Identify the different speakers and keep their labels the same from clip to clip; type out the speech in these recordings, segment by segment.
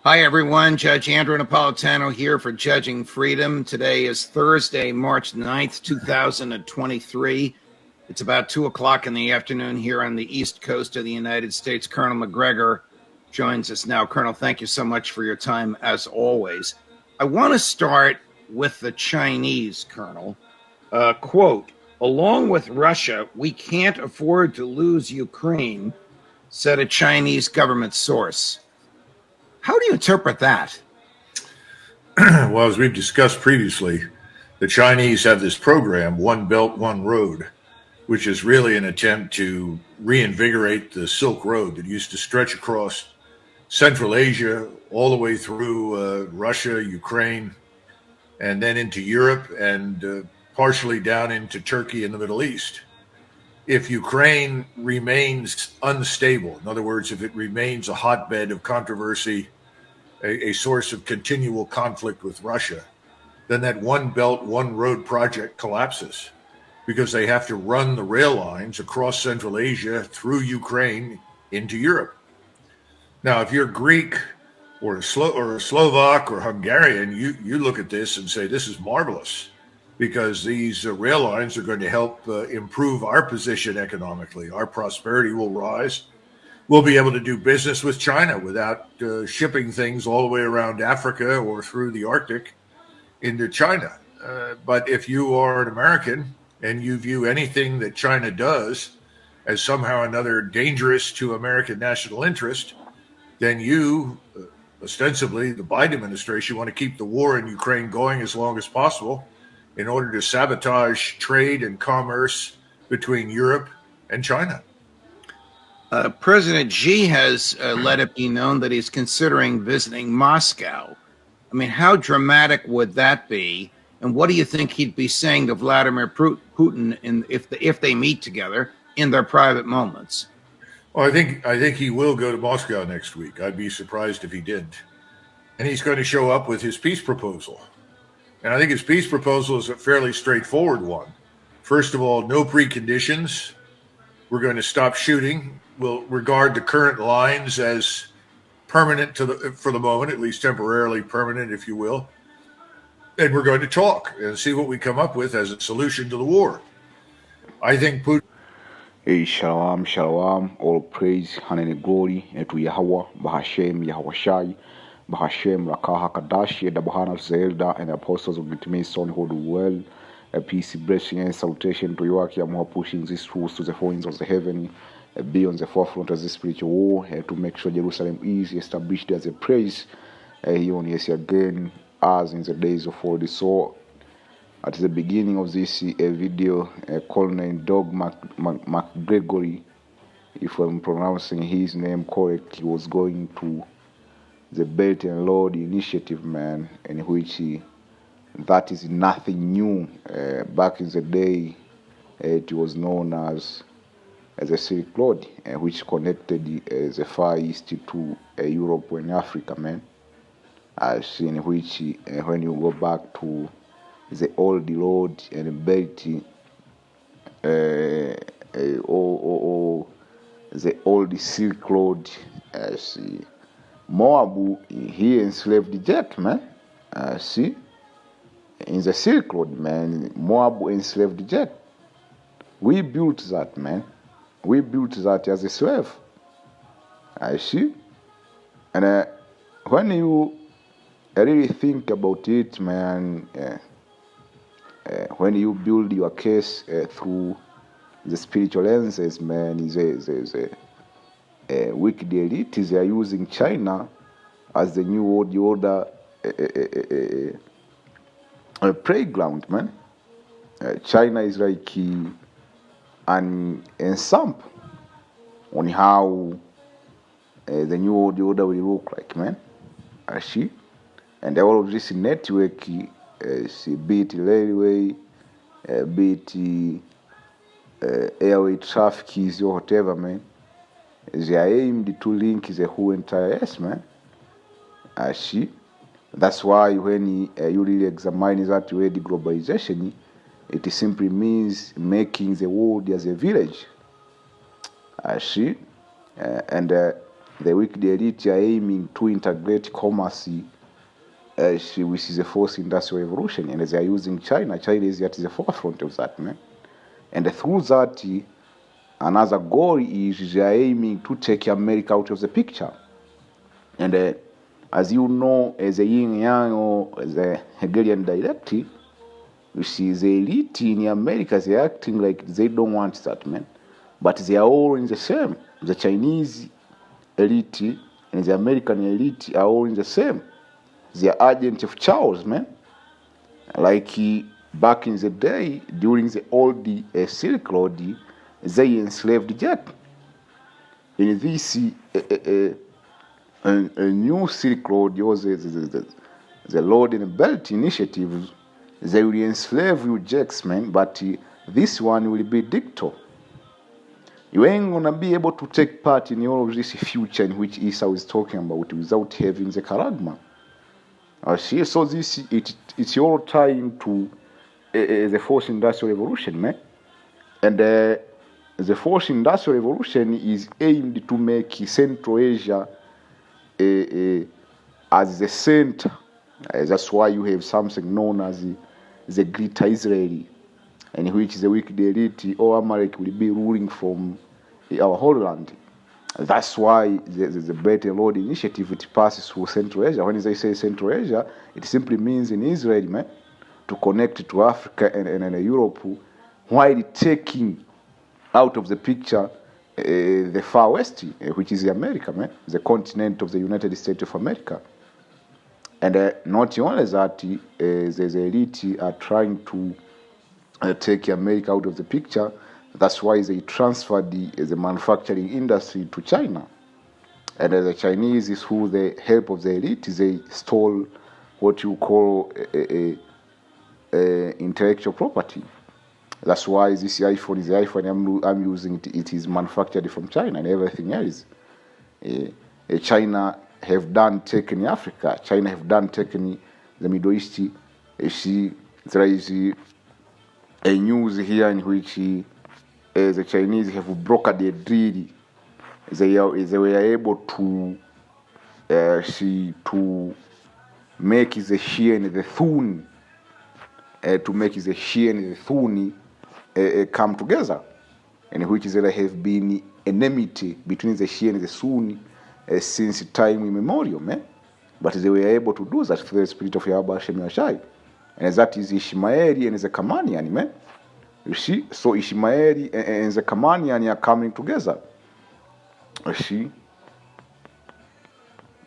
Speaker 1: Hi, everyone. Judge Andrew Napolitano here for Judging Freedom. Today is Thursday, March 9th, 2023. It's about 2 o'clock in the afternoon here on the East Coast of the United States. Colonel McGregor joins us now. Colonel, thank you so much for your time, as always. I want to start with the Chinese, Colonel. Quote, along with Russia, we can't afford to lose Ukraine, said a Chinese government source. How do you interpret that?
Speaker 2: Well, as we've discussed previously, the Chinese have this program, One Belt, One Road, which is really an attempt to reinvigorate the Silk Road that used to stretch across Central Asia all the way through Russia, Ukraine, and then into Europe and partially down into Turkey and the Middle East. If Ukraine remains unstable, in other words, if it remains a hotbed of controversy, a source of continual conflict with Russia, then that One Belt, One Road project collapses because they have to run the rail lines across Central Asia through Ukraine into Europe. Now, if you're Greek or a Slovak or Hungarian, you look at this and say, this is marvelous because these rail lines are going to help improve our position economically. Our prosperity will rise. We'll be able to do business with China without shipping things all the way around Africa or through the Arctic into China. But if you are an American and you view anything that China does as somehow or another dangerous to American national interest, then you, ostensibly the Biden administration, want to keep the war in Ukraine going as long as possible in order to sabotage trade and commerce between Europe and China.
Speaker 1: President Xi has let it be known that he's considering visiting Moscow. I mean, how dramatic would that be? And what do you think he'd be saying to Vladimir Putin if they meet together in their private moments?
Speaker 2: Well, I think he will go to Moscow next week. I'd be surprised if he didn't. And he's going to show up with his peace proposal. And I think his peace proposal is a fairly straightforward one. First of all, no preconditions. We're going to stop shooting. We'll regard the current lines as permanent for the moment, at least temporarily permanent, if you will. And we're going to talk and see what we come up with as a solution to the war. I think Putin.
Speaker 3: Hey, shalom, shalom, all praise, honor and glory, to Yahweh, Bahashem, Yahweh Shai, Bahashem, Rakaha Kadashi, the Bahana Zelda, and the apostles of the Mason who do well. A peace, blessing, and salutation to Yoakim who are pushing these truths to the four winds of the heaven, be on the forefront of the spiritual war, to make sure Jerusalem is established as a praise, here on yes again, as in the days of old. So, at the beginning of this video, Colonel Doug McGregory, if I'm pronouncing his name correctly, was going to the Belt and Road Initiative, man, in which that is nothing new. Back in the day, it was known as the Silk Road, which connected the Far East to Europe and Africa, man. As in which, when you go back to the old road and belt, the old Silk Road, see, Moab, he enslaved Jet, man. See, in the Silk Road, man, Moab enslaved Jet. We built that, man. We built that as a slave. I see. And when you really think about it, man, when you build your case through the spiritual lenses, man, the wicked elites, they are using China as the new world order playground, man. China is like an example on how the new world order will look like, man. I see. And all of this network, be it railway, be it airway traffic, or whatever, man, they are aimed to link the whole entire S, man. I see. That's why when you really examine that way, the globalization, it simply means making the world as a village. I see. And the wicked elite are aiming to integrate commerce with the fourth industrial revolution, and they are using China. China is at the forefront of that, man. And through that, another goal is they are aiming to take America out of the picture. And as you know, as a yin yang or as a Hegelian dialectic, you see the elite in America, they're acting like they don't want that, man. But they are all in the same. The Chinese elite and the American elite are all in the same. They are agents of Charles, man. Like back in the day, during the old Silk Road, they enslaved Jack. In this a new Silk Road, was the Road and Belt Initiative, they will enslave you Jacks, man, but this one will be dictator. You ain't gonna be able to take part in all of this future in which Esau is talking about without having the charagma. See, so this it's all tying to the fourth industrial revolution, man. And the fourth industrial revolution is aimed to make Central Asia as the center. That's why you have something known as the Greater Israel, in which the wicked elite or Amalek will be ruling from our whole land. That's why the Belt and Road Initiative, it passes through Central Asia. When they say Central Asia, it simply means in Israel, man, to connect to Africa and Europe, while taking out of the picture the far west, which is America, man, the continent of the United States of America. And not only that, the elite are trying to take America out of the picture. That's why they transferred the manufacturing industry to China. And the Chinese, through the help of the elite, they stole what you call intellectual property. That's why this iPhone is the iPhone I'm using. It is manufactured from China, and everything else. China have done taken Africa. China have done taken the Middle East. There is a news here in which the Chinese have brokered a deal. They were able to make the Xi and the Thun, to make the Xi and the Thun come together, in which there have been enmity between the Xi and the Sunni since time immemorial, man. But they were able to do that through the spirit of Yahweh Hashem Yashai. And that is Ishmaeli and the Kamanian, man. You see? So Ishmaeli and the Kamanian are coming together. You see?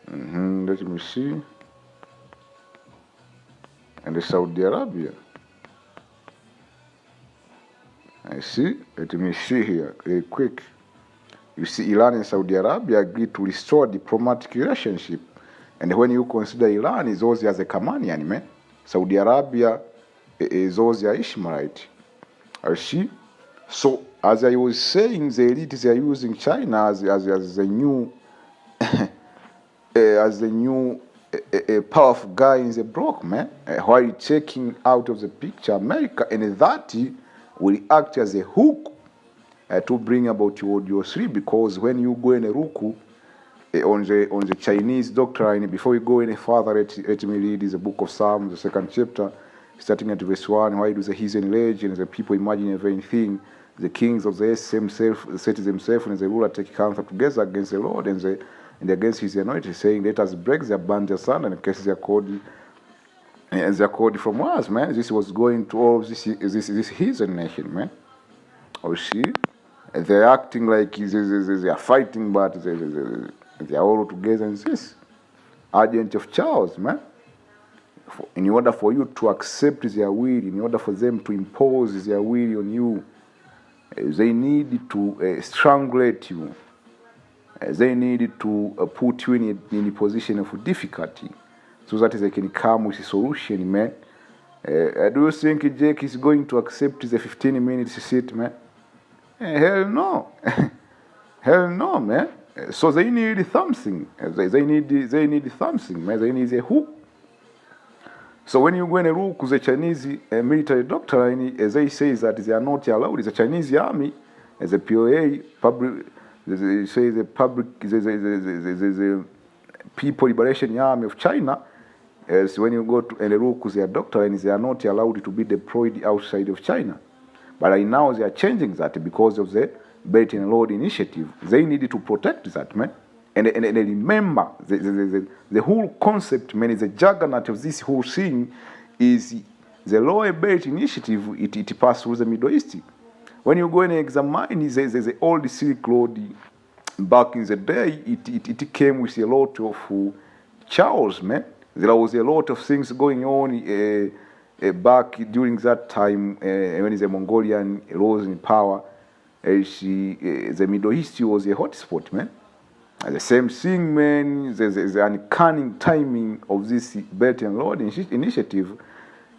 Speaker 3: Let me see. And the Saudi Arabia. I see. Let me see here, very quick. You see, Iran and Saudi Arabia agreed to restore diplomatic relationship. And when you consider Iran is also as a Kamanian, man. Saudi Arabia is also Ishmaelite. I see. So, as I was saying, the elites are using China as the new as the new powerful guy in the block, man. While taking out of the picture America, and that will act as a hook to bring about your 3, because when you go in a ruku on the Chinese doctrine, before we go any further, let me read the book of Psalms, the 2nd chapter, starting at verse 1. Why do the heathen rage and the people imagine a vain thing? The kings of the earth set themselves, and the ruler take counsel together against the Lord and against his anointed, saying, let us break their band asunder and cast their cord from us, man. This was going to all this heathen nation, man. Oh, see? They're acting like they are fighting, but they are all together in this agent of Charles, man. In order for you to accept their will, in order for them to impose their will on you, they need to strangulate you. They need to put you in a position of difficulty, so that they can come with a solution, man. Do you think Jake is going to accept the 15 minutes seat, man? Hell no. Hell no, man. So they need something. They need something, man. They need a hook. So when you go and look the Chinese military doctrine, as they say that they are not allowed, the Chinese army, as the POA, say the public, the People Liberation Army of China. As when you go to and look at their doctrines, they are not allowed to be deployed outside of China. But right now they are changing that because of the Belt and Road Initiative. They need to protect that, man. And remember, the whole concept, man, the juggernaut of this whole thing is the Lower Belt Initiative. It passed through the Middle East. When you go and examine the old Silk Road back in the day, it came with a lot of chaos, man. There was a lot of things going on back during that time when the Mongolian rose in power. The Middle East was a hotspot, man. And the same thing, man, the uncanny timing of this Belt and Road Initiative,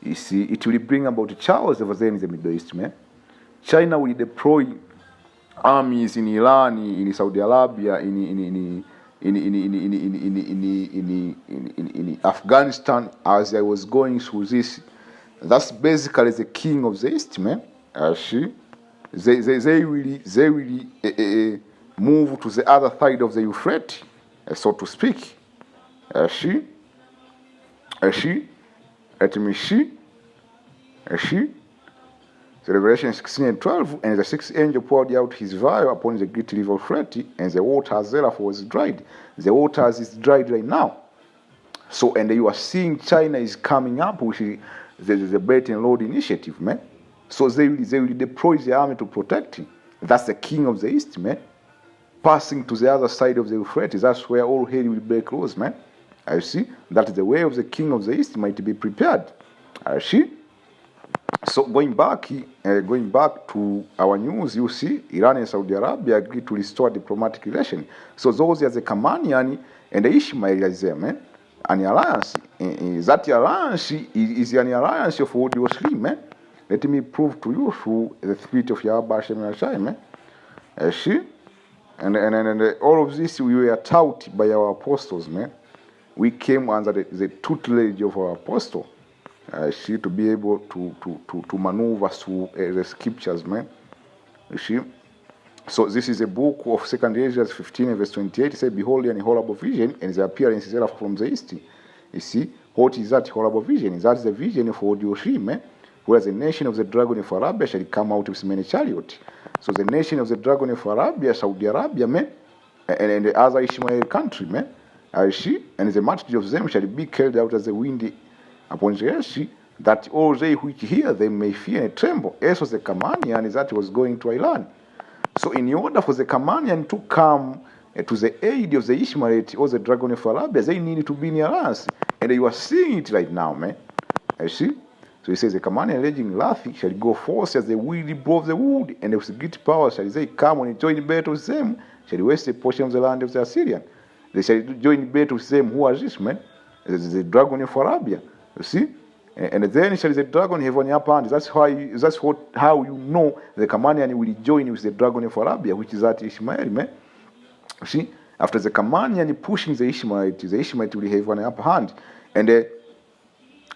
Speaker 3: you see, it will bring about chaos over there in the Middle East, man. China will deploy armies in Iran, in Saudi Arabia, in Afghanistan as I was going through this. That's basically the king of the East, man. They really move to the other side of the Euphrates, so to speak. So Revelation 16 and 12, and the sixth angel poured out his vial upon the great river Euphrates, and the waters therefore was dried. The waters is dried right now. So, and you are seeing China is coming up with the Belt and Road Initiative, man. So they will deploy the army to protect him. That's the king of the East, man. Passing to the other side of the Euphrates, that's where all hell will break loose, man. I see that the way of the king of the East might be prepared. I see. So going back to our news, you see, Iran and Saudi Arabia agreed to restore diplomatic relations. So those are the Kamanian and the Ishmaelism, man. An alliance. That alliance is an alliance of what you see, man. Let me prove to you through the spirit of Yahweh Hashem Yashai, man. See? And all of this we were taught by our apostles, man. We came under the tutelage of our apostle. See, to be able to maneuver through the scriptures, man. You see? So this is a book of 2 Ezra 15 and verse 28. It says, behold, an horrible vision, and the appearance is from the east. You see? What is that horrible vision? That is the vision of what you see, man. Where the nation of the dragon of Arabia shall come out with many chariots. So the nation of the dragon of Arabia, Saudi Arabia, man, and the other Ishmael country, man. I see, and the multitude of them shall be carried out as the wind upon the earth, that all they which hear them may fear and tremble. As was the Kamanian that was going to Iran. So in order for the Kamanian to come to the aid of the Ishmaelites or the dragon of Arabia, they needed to be near us. And you are seeing it right now, man. I see. So he says, the Kamanian raging wrath shall go forth as the wind blow the wood, and with great power shall they come and join battle with them, shall waste a portion of the land of the Assyrian. They shall join battle with them. Who are this, man? The dragon of Arabia. You see? And then shall the dragon have on your hand. That's how you know the Kamanian will join with the dragon of Arabia, which is that Ishmael, man. You see? After the Kamanian pushing the Ishmaelite will have on the upper hand. And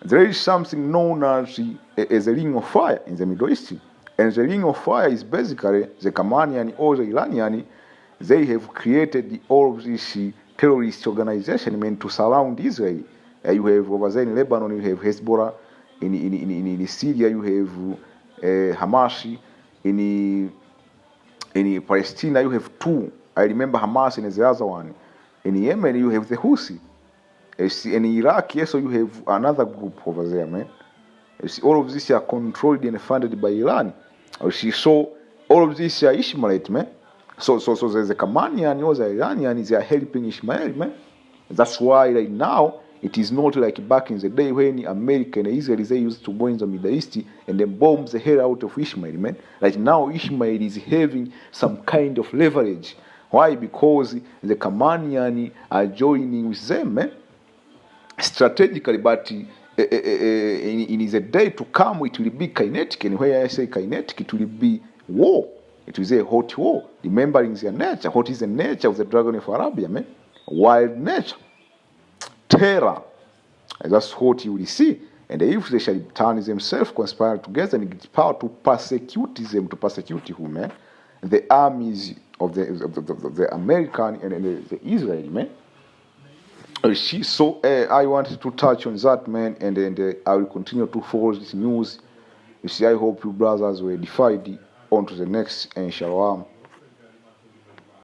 Speaker 3: there is something known as a ring of fire in the Middle East. And the ring of fire is basically the Kamanian or the Iranian. They have created all of this terrorist organization meant to surround Israel. You have over there in Lebanon, you have Hezbollah. In Syria, you have Hamas. In Palestine, you have two. I remember Hamas and the other one. In Yemen, you have the Houthi. In Iraq, yes, so you have another group over there, man. All of these are controlled and funded by Iran. So all of these are Ishmaelite, man. So there's the Kamanian or the Iranians, they are helping Ishmael, man. That's why right now it is not like back in the day when America and Israel they used to go in the Middle East and then bomb the hell out of Ishmael, man. Like now Ishmael is having some kind of leverage. Why? Because the Kamanian are joining with them, man. Strategically, but in the day to come, it will be kinetic. And when I say kinetic, it will be war. It will be a hot war. Remembering their nature. What is the nature of the dragon of Arabia, man? Wild nature. Terror. And that's what you will see. And if they shall turn themselves, conspire together, and get power to persecute them, to persecute who, man? The armies of the American and the Israeli, man. So I wanted to touch on that, man, and then I will continue to follow this news. You see, I hope you brothers will divide onto the next, and shalom.